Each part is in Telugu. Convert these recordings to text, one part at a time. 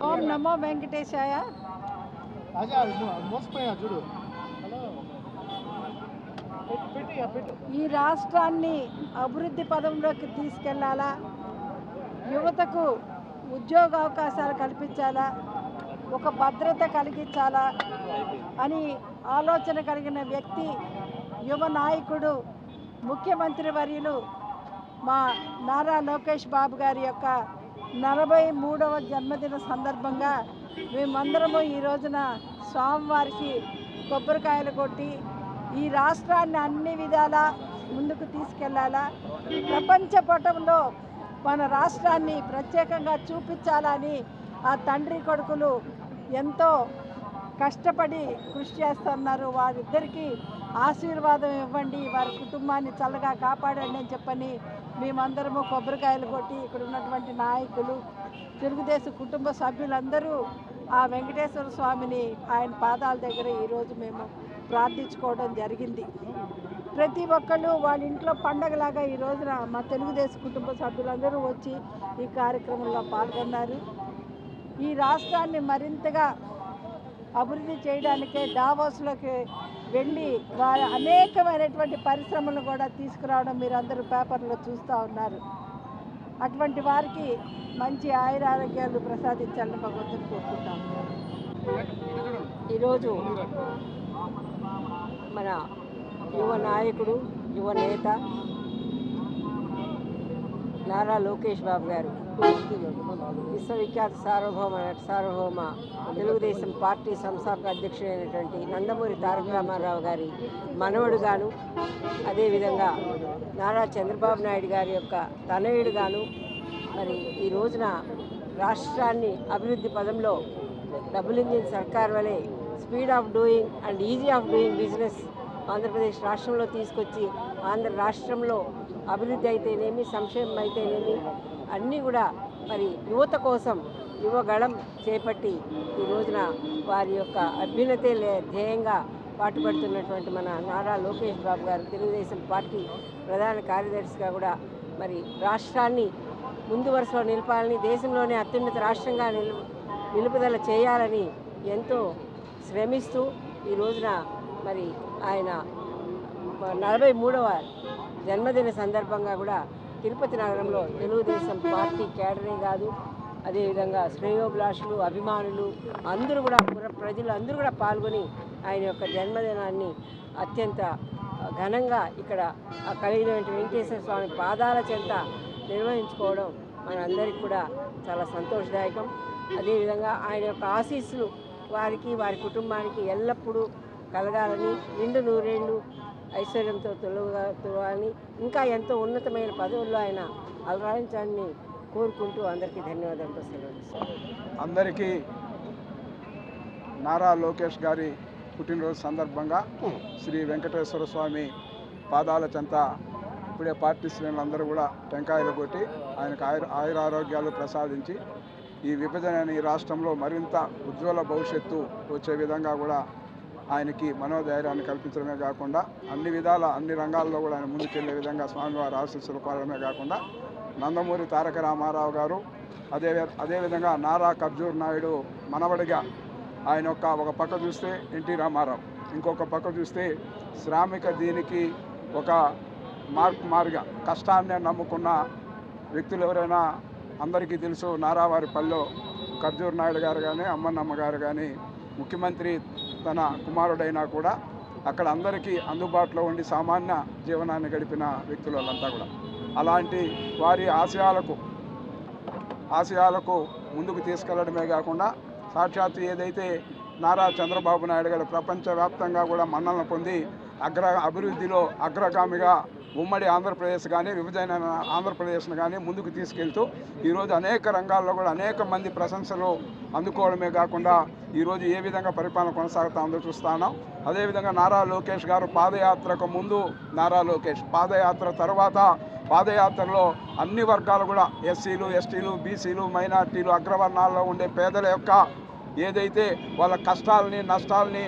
ఓం నమో వెంకటేశాయ. ఈ రాష్ట్రాన్ని అభివృద్ధి పదంలోకి తీసుకెళ్లాలా, యువతకు ఉద్యోగ అవకాశాలు కల్పించాలా, ఒక భద్రత కలిగించాలా అని ఆలోచన కలిగిన వ్యక్తి, యువ నాయకుడు, ముఖ్యమంత్రి వర్యులు మా నారా లోకేష్ బాబు గారి యొక్క 43వ జన్మదిన సందర్భంగా మేమందరము ఈ రోజున స్వామివారికి కొబ్బరికాయలు కొట్టి ఈ రాష్ట్రాన్ని అన్ని విధాలా ముందుకు తీసుకెళ్లాలా, ప్రపంచ పటంలో మన రాష్ట్రాన్ని ప్రత్యేకంగా చూపించాలని ఆ తండ్రి కొడుకులు ఎంతో కష్టపడి కృషి చేస్తున్నారు. వారిద్దరికీ ఆశీర్వాదం ఇవ్వండి, వారి కుటుంబాన్ని చల్లగా కాపాడండి అని చెప్పని మేమందరము కొబ్బరికాయలు కొట్టి ఇక్కడ ఉన్నటువంటి నాయకులు, తెలుగుదేశం కుటుంబ సభ్యులందరూ ఆ వెంకటేశ్వర స్వామిని ఆయన పాదాల దగ్గర ఈరోజు మేము ప్రార్థించుకోవడం జరిగింది. ప్రతి ఒక్కళ్ళు వాళ్ళ ఇంట్లో పండగలాగా ఈ రోజున మా తెలుగుదేశం కుటుంబ సభ్యులందరూ వచ్చి ఈ కార్యక్రమంలో పాల్గొన్నారు. ఈ రాష్ట్రాన్ని మరింతగా అభివృద్ధి చేయడానికే డావోస్లోకి వెళ్ళి వారి అనేకమైనటువంటి పరిశ్రమలు కూడా తీసుకురావడం మీరు అందరూ పేపర్లో చూస్తూ ఉన్నారు. అటువంటి వారికి మంచి ఆయురారోగ్యాలు ప్రసాదించాలని భగవంతుని కోరుకుంటాం. ఈరోజు మన యువ నాయకుడు, యువ నేత నారా లోకేష్ బాబు గారు విశ్వవిఖ్యాత సార్వభౌమ తెలుగుదేశం పార్టీ సంస్థాపక అధ్యక్షుడైనటువంటి నందమూరి తారక రామారావు గారి మనవడుగాను, అదేవిధంగా నారా చంద్రబాబు నాయుడు గారి యొక్క తనయుడుగాను మరి ఈ రోజున రాష్ట్రాన్ని అభివృద్ధి పదంలో డబుల్ ఇంజిన్ సర్కార్ వలె speed of doing and easy of doing business Andhra Pradesh రాష్ట్రంలో తీసుకొచ్చి ఆంధ్ర రాష్ట్రంలో అభివృద్ధి అయితేనేమి, సంక్షేమం అయితేనేమి అన్నీ కూడా మరి యువత కోసం యువగళం చేపట్టి ఈ రోజున వారి యొక్క అభ్యున్నతే ధ్యేయంగా పాటుపడుతున్నటువంటి మన నారా లోకేష్ బాబు గారు తెలుగుదేశం పార్టీ ప్రధాన కార్యదర్శిగా కూడా మరి రాష్ట్రాన్ని ముందు వరుసలో నిలపాలని, దేశంలోనే అత్యున్నత రాష్ట్రంగా నిలుపుదల చేయాలని ఎంతో శ్రమిస్తూ ఈ రోజున మరి ఆయన 43వ జన్మదిన సందర్భంగా కూడా తిరుపతి నగరంలో తెలుగుదేశం పార్టీ క్యాడరే కాదు, అదేవిధంగా శ్రేయోభిలాషులు, అభిమానులు అందరూ కూడా ప్రజలు అందరూ కూడా పాల్గొని ఆయన యొక్క జన్మదినాన్ని అత్యంత ఘనంగా ఇక్కడ కలిగినటువంటి వెంకటేశ్వర స్వామి పాదాల చెంత నిర్వహించుకోవడం మనందరికీ కూడా చాలా సంతోషదాయకం. అదేవిధంగా ఆయన యొక్క ఆశీస్సులు వారికి, వారి కుటుంబానికి ఎల్లప్పుడూ కలగాలని, నిండు నూరేళ్ళు ఐశ్వర్యంతో తొలగాలని, ఇంకా ఎంతో ఉన్నతమైన పదవుల్లో ఆయన అలరాయించాలని కోరుకుంటూ అందరికీ ధన్యవాదాలతో సెలవు. అందరికీ నారా లోకేష్ గారి పుట్టినరోజు సందర్భంగా శ్రీ వెంకటేశ్వర స్వామి పాదాల చెంత ఇప్పుడే పార్టీ శ్రేణులందరూ కూడా టెంకాయలు కొట్టి ఆయనకు ఆయురారోగ్యాలు ప్రసాదించి ఈ విభజన ఈ రాష్ట్రంలో మరింత ఉజ్వల భవిష్యత్తు వచ్చే విధంగా కూడా ఆయనకి మనోధైర్యాన్ని కల్పించడమే కాకుండా అన్ని విధాల అన్ని రంగాల్లో కూడా ఆయన ముందుకెళ్లే విధంగా స్వామివారి ఆశీస్సులు కోరడమే కాకుండా నందమూరి తారక రామారావు గారు అదేవిధంగా నారా ఖర్జూర్ నాయుడు మనవడిగా ఆయన ఒక పక్క చూస్తే ఎన్టీ రామారావు, ఇంకొక పక్క చూస్తే శ్రామిక దీనికి ఒక మార్గా కష్టాన్ని నమ్ముకున్న వ్యక్తులు ఎవరైనా అందరికీ తెలుసు. నారావారిపల్లిలో ఖర్జూర్ నాయుడు గారు కానీ, అమ్మన్నమ్మ గారు కానీ, ముఖ్యమంత్రి తన కుమారుడైనా కూడా అక్కడ అందరికీ అందుబాటులో ఉండి సామాన్య జీవనాన్ని గడిపిన వ్యక్తులు వాళ్ళంతా కూడా. అలాంటి వారి ఆశయాలకు ముందుకు తీసుకెళ్లడమే కాకుండా సాక్షాత్తు ఏదైతే నారా చంద్రబాబు నాయుడు గారు ప్రపంచవ్యాప్తంగా కూడా మన్నలను పొంది అభివృద్ధిలో అగ్రగామిగా ఉమ్మడి ఆంధ్రప్రదేశ్ కానీ, విభజన ఆంధ్రప్రదేశ్ను కానీ ముందుకు తీసుకెళ్తూ ఈరోజు అనేక రంగాల్లో కూడా అనేక మంది ప్రశంసలు అందుకోవడమే కాకుండా ఈరోజు ఏ విధంగా పరిపాలన కొనసాగుతుందో చూస్తున్నాం. అదేవిధంగా నారా లోకేష్ గారు పాదయాత్రకు ముందు, నారా లోకేష్ పాదయాత్ర తర్వాత పాదయాత్రలో అన్ని వర్గాలు కూడా ఎస్సీలు, ఎస్టీలు, బీసీలు, మైనార్టీలు, అగ్రవర్ణాల్లో ఉండే పేదల యొక్క ఏదైతే వాళ్ళ కష్టాలని, నష్టాలని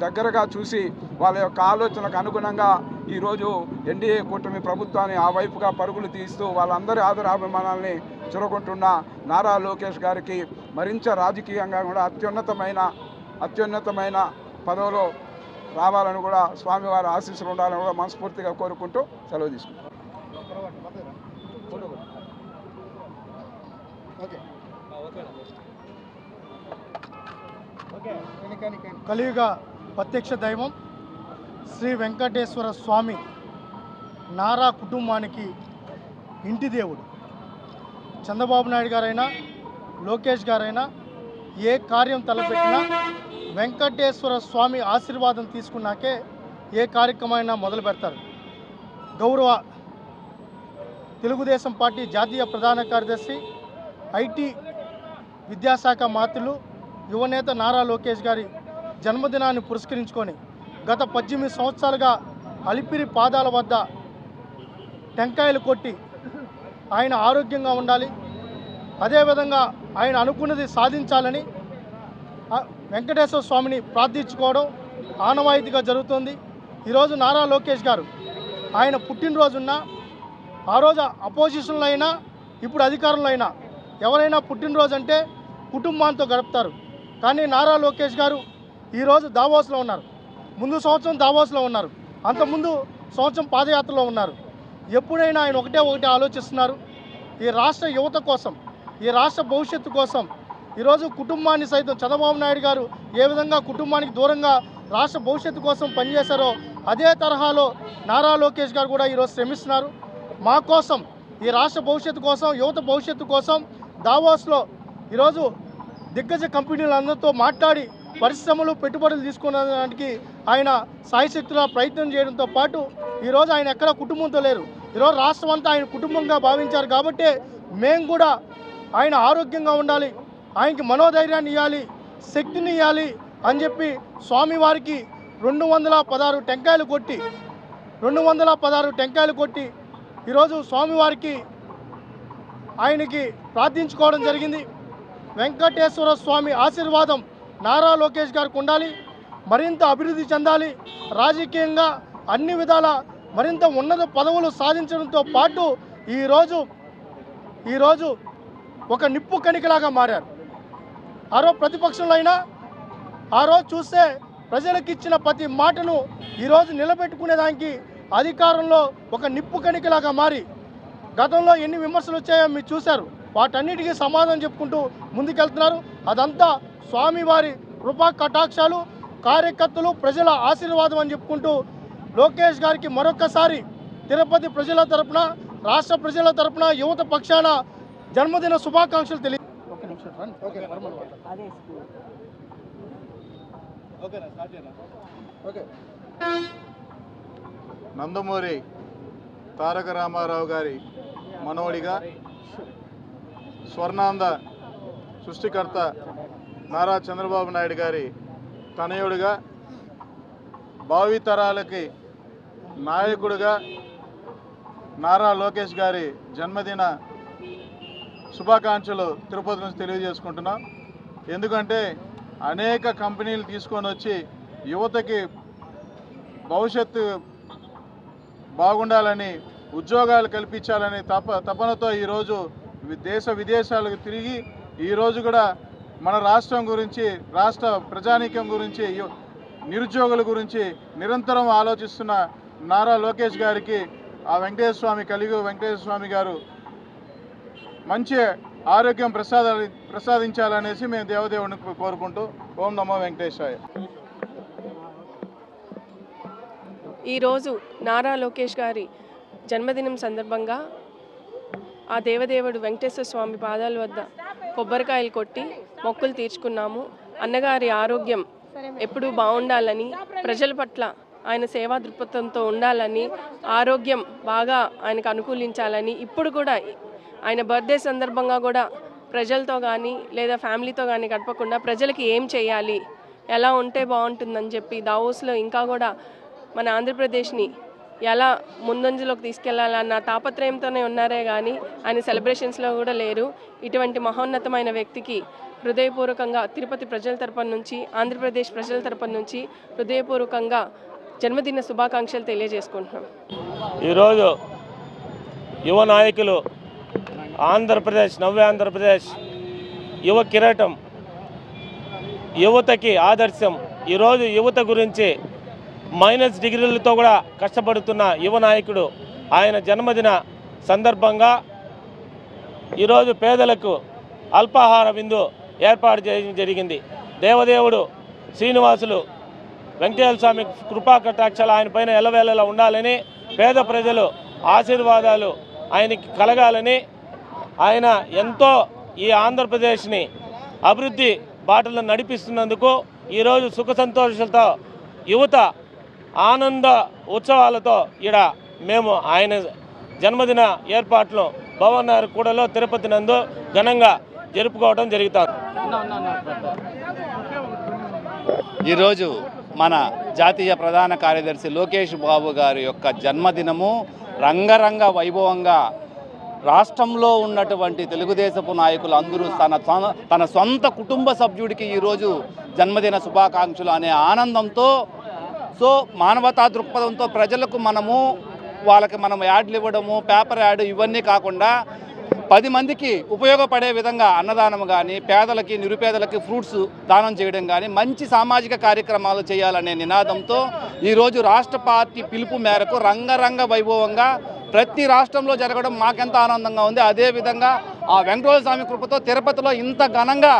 దగ్గరగా చూసి వాళ్ళ యొక్క ఆలోచనలకు అనుగుణంగా ఈరోజు ఎన్డీఏ కూటమి ప్రభుత్వాన్ని ఆ వైపుగా పరుగులు తీస్తూ వాళ్ళందరి ఆదరాభిమానాల్ని చురగొంటున్న నారా లోకేష్ గారికి మరింత రాజకీయంగా కూడా అత్యున్నతమైన పదవిలో రావాలని కూడా స్వామివారి ఆశీస్సులు ఉండాలని కూడా మనస్ఫూర్తిగా కోరుకుంటూ సెలవు తీసుకుంటాం. కలియుగ ప్రత్యక్ష దైవం శ్రీ వెంకటేశ్వర స్వామి నారా కుటుంబానికి ఇంటి దేవుడు. చంద్రబాబు నాయుడు గారైనా లోకేష్ గారైనా ఏ కార్యం తలపెట్టినా వెంకటేశ్వర స్వామి ఆశీర్వాదం తీసుకున్నాకే ఏ కార్యక్రమైనా మొదలు పెడతారు. గౌరవ తెలుగుదేశం పార్టీ జాతీయ ప్రధాన కార్యదర్శి, ఐటీ విద్యాశాఖ మంత్రులు, యువనేత నారా లోకేష్ గారి జన్మదినాన్ని పురస్కరించుకొని గత 18 సంవత్సరాలుగా అలిపిరి పాదాల వద్ద టెంకాయలు కొట్టి ఆయన ఆరోగ్యంగా ఉండాలి, అదేవిధంగా ఆయన అనుకున్నది సాధించాలని వెంకటేశ్వర స్వామిని ప్రార్థించుకోవడం ఆనవాయితీగా జరుగుతుంది. ఈరోజు నారా లోకేష్ గారు ఆయన పుట్టినరోజున్న ఆ రోజు అపోజిషన్లో అయినా ఇప్పుడు అధికారంలో అయినా ఎవరైనా పుట్టినరోజు అంటే కుటుంబాంతో గడుపుతారు. కానీ నారా లోకేష్ గారు ఈరోజు దావోస్లో ఉన్నారు, ముందు సంవత్సరం దావోస్లో ఉన్నారు, అంతకుముందు సంవత్సరం పాదయాత్రలో ఉన్నారు. ఎప్పుడైనా ఆయన ఒకటే ఆలోచిస్తున్నారు, ఈ రాష్ట్ర యువత కోసం, ఈ రాష్ట్ర భవిష్యత్తు కోసం. ఈరోజు కుటుంబాన్ని సైతం చంద్రబాబు నాయుడు గారు ఏ విధంగా కుటుంబానికి దూరంగా రాష్ట్ర భవిష్యత్తు కోసం పనిచేశారో అదే తరహాలో నారా లోకేష్ గారు కూడా ఈరోజు శ్రమిస్తున్నారు. మా కోసం, ఈ రాష్ట్ర భవిష్యత్తు కోసం, యువత భవిష్యత్తు కోసం దావోస్లో ఈరోజు దిగ్గజ కంపెనీలందరితో మాట్లాడి పరిశ్రమలు పెట్టుబడులు తీసుకునేదానికి ఆయన సాయశక్తుల ప్రయత్నం చేయడంతో పాటు ఈరోజు ఆయన ఎక్కడ కుటుంబంతో లేరు. ఈరోజు రాష్ట్రం అంతా ఆయన కుటుంబంగా భావించారు. కాబట్టి మేము కూడా ఆయన ఆరోగ్యంగా ఉండాలి, ఆయనకి మనోధైర్యాన్ని ఇవ్వాలి, శక్తిని ఇవ్వాలి అని చెప్పి స్వామివారికి 216 టెంకాయలు కొట్టి ఈరోజు స్వామివారికి ఆయనకి ప్రార్థించుకోవడం జరిగింది. వెంకటేశ్వర స్వామి ఆశీర్వాదం నారా లోకేష్ గారికి ఉండాలి, మరింత అభివృద్ధి చెందాలి, రాజకీయంగా అన్ని విధాల మరింత ఉన్నత పదవులు సాధించడంతో పాటు ఈరోజు ఒక నిప్పు కణికలాగా మారారు. ఆ రోజు ప్రతిపక్షంలో అయినా ఆ రోజు చూస్తే ప్రజలకు ఇచ్చిన ప్రతి మాటను ఈరోజు నిలబెట్టుకునేదానికి అధికారంలో ఒక నిప్పు కణికలాగా మారి గతంలో ఎన్ని విమర్శలు వచ్చాయో మీరు చూశారు. వాటన్నిటికీ సమాధానం చెప్పుకుంటూ ముందుకెళ్తున్నారు. అదంతా స్వామివారి కృపా కటాక్షాలు, కార్యకర్తలు, ప్రజల ఆశీర్వాదం అని చెప్పుకుంటూ లోకేష్ గారికి మరొకసారి తిరుపతి ప్రజల తరపున, రాష్ట్ర ప్రజల తరపున, యువత పక్షాన జన్మదిన శుభాకాంక్షలు నందమూరి తారక రామారావు గారి మనవడిగా, స్వర్ణాంధ్ర సృష్టికర్త నారా చంద్రబాబు నాయుడు గారి తనయుడిగా, భావితరాలకి నాయకుడిగా నారా లోకేష్ గారి జన్మదిన శుభాకాంక్షలు తిరుపతి నుంచి తెలియజేసుకుంటున్నాం. ఎందుకంటే అనేక కంపెనీలు తీసుకొని వచ్చి యువతకి భవిష్యత్తు బాగుండాలని, ఉద్యోగాలు కల్పించాలని తపనతో ఈరోజు దేశ విదేశాలకు తిరిగి ఈరోజు కూడా మన రాష్ట్రం గురించి, రాష్ట్ర ప్రజానీకం గురించి, నిరుద్యోగుల గురించి నిరంతరం ఆలోచిస్తున్న నారా లోకేష్ గారికి ఆ వెంకటేశ్వర స్వామి, కలియుగ వెంకటేశ్వర స్వామి గారు మంచి ఆరోగ్యం ప్రసాదించాలనేసి మేము దేవదేవుని కోరుకుంటూ ఓం నమో వెంకటేశాయ. ఈరోజు నారా లోకేష్ గారి జన్మదినం సందర్భంగా ఆ దేవదేవుడు వెంకటేశ్వర స్వామి పాదాల వద్ద కొబ్బరికాయలు కొట్టి మొక్కులు తీర్చుకున్నాము. అన్నగారి ఆరోగ్యం ఎప్పుడూ బాగుండాలని, ప్రజల పట్ల ఆయన సేవా దృక్పథంతో ఉండాలని, ఆరోగ్యం బాగా ఆయనకు అనుకూలించాలని, ఇప్పుడు కూడా ఆయన బర్త్డే సందర్భంగా కూడా ప్రజలతో కానీ లేదా ఫ్యామిలీతో కానీ గడపకుండా ప్రజలకి ఏం చేయాలి, ఎలా ఉంటే బాగుంటుందని చెప్పి దావోస్లో ఇంకా కూడా మన ఆంధ్రప్రదేశ్ని ఎలా ముందంజలోకి తీసుకెళ్లాలన్న తాపత్రయంతోనే ఉన్నారే కానీ ఆయన సెలబ్రేషన్స్లో కూడా లేరు. ఇటువంటి మహోన్నతమైన వ్యక్తికి హృదయపూర్వకంగా తిరుపతి ప్రజల తరపున నుంచి, ఆంధ్రప్రదేశ్ ప్రజల తరపున నుంచి హృదయపూర్వకంగా జన్మదిన శుభాకాంక్షలు తెలియజేసుకుంటున్నాం. ఈరోజు యువ నాయకులు ఆంధ్రప్రదేశ్, నవ్య ఆంధ్రప్రదేశ్ యువ కిరీటం, యువతకి ఆదర్శం. ఈరోజు యువత గురించి మైనస్ డిగ్రీలతో కూడా కష్టపడుతున్న యువ నాయకుడు ఆయన జన్మదిన సందర్భంగా ఈరోజు పేదలకు అల్పాహార విందు ఏర్పాటు చేయడం జరిగింది. దేవదేవుడు శ్రీనివాసులు వెంకటేశ్వర స్వామి కృపా కటాక్షాలు ఆయన పైన ఎల్లవేళలా ఉండాలని, పేద ప్రజలు ఆశీర్వాదాలు ఆయనకి కలగాలని, ఆయన ఎంతో ఈ ఆంధ్రప్రదేశ్ని అభివృద్ధి బాటలో నడిపిస్తున్నందుకు ఈరోజు సుఖ సంతోషాలతో యువత ఆనంద ఉత్సవాలతో ఈడ మేము ఆయన జన్మదిన ఏర్పాట్లు భవనార్ కూడలో తిరుపతి నందు ఘనంగా జరుపుకోవడం జరుగుతుంది. ఈరోజు మన జాతీయ ప్రధాన కార్యదర్శి లోకేష్ బాబు గారి యొక్క జన్మదినము రంగరంగ వైభవంగా రాష్ట్రంలో ఉన్నటువంటి తెలుగుదేశపు నాయకులు అందరూ తన సొంత కుటుంబ సభ్యుడికి ఈరోజు జన్మదిన శుభాకాంక్షలు అనే ఆనందంతో, సో మానవతా దృక్పథంతో ప్రజలకు వాళ్ళకి మనం యాడ్లు ఇవ్వడము, పేపర్ యాడ్ ఇవన్నీ కాకుండా 10 మందికి ఉపయోగపడే విధంగా అన్నదానం కానీ, పేదలకి నిరుపేదలకి ఫ్రూట్స్ దానం చేయడం కానీ, మంచి సామాజిక కార్యక్రమాలు చేయాలనే నినాదంతో ఈరోజు రాష్ట్ర పార్టీ పిలుపు మేరకు రంగరంగ వైభవంగా ప్రతి రాష్ట్రంలో జరగడం మాకెంత ఆనందంగా ఉంది. అదేవిధంగా ఆ వెంకటేశ్వర స్వామి కృపతో తిరుపతిలో ఇంత ఘనంగా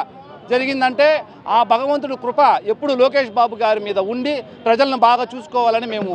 జరిగిందంటే ఆ భగవంతుడి కృప ఎప్పుడు లోకేష్ బాబు గారి మీద ఉండి ప్రజలను బాగా చూసుకోవాలని మేము